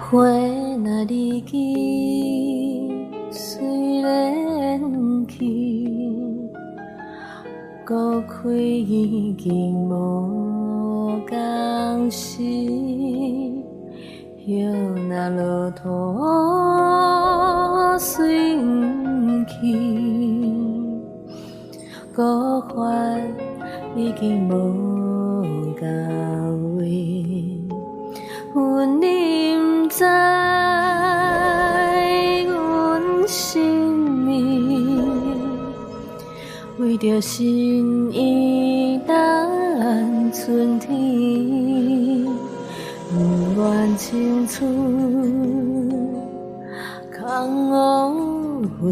花若离去，虽然去，搁开已经无共时。叶若落土随不去，搁发已经无共位。阮你不知，阮心命为着心意等春天，不愿青春空误会，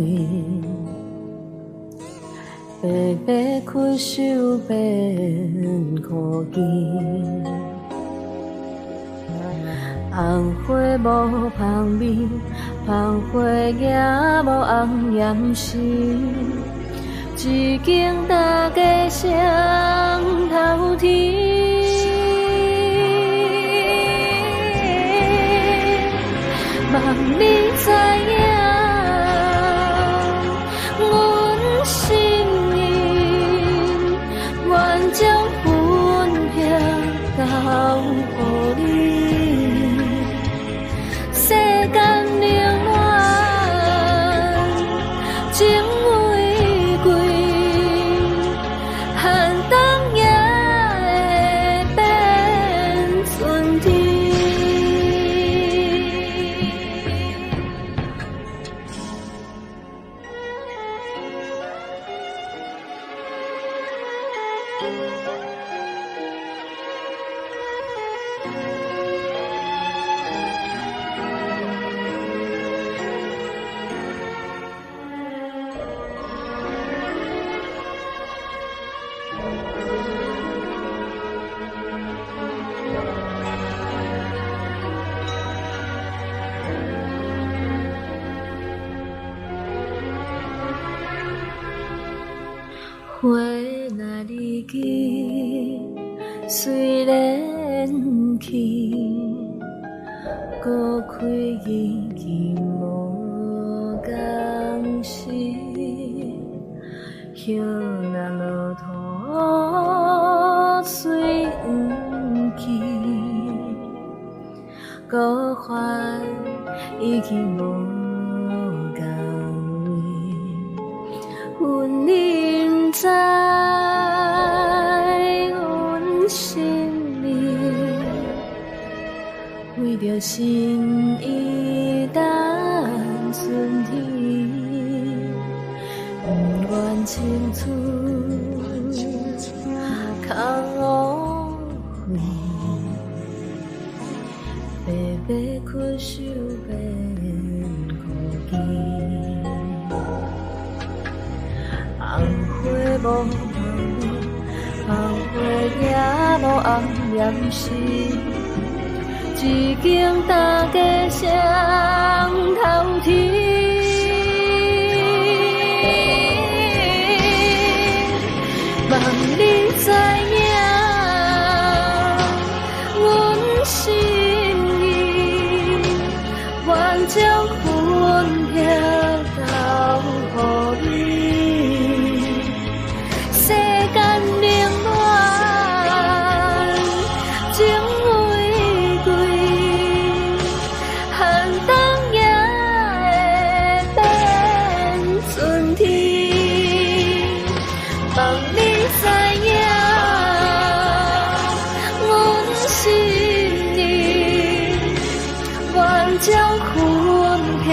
白白屈手变苦见。红花无香味，芳花也无红艳时，一经大家双头天。望你知影，阮心意，愿将分享交予你。世间冷暖，情为贵，寒冬也会变春天。花若离去，虽然去，搁开已经无共时。叶若落土随不去，搁发已经无共位。阮你不知，阮心里为着心意等春天，不愿青春空误会，白白屈手变苦见。红花无香味，芳花也无红艳时，一经大家双头天。望你知影，阮心意，愿将分享交予你。世间冷暖，情为贵，寒冬也会变春天。望你知影，阮心意，愿将分享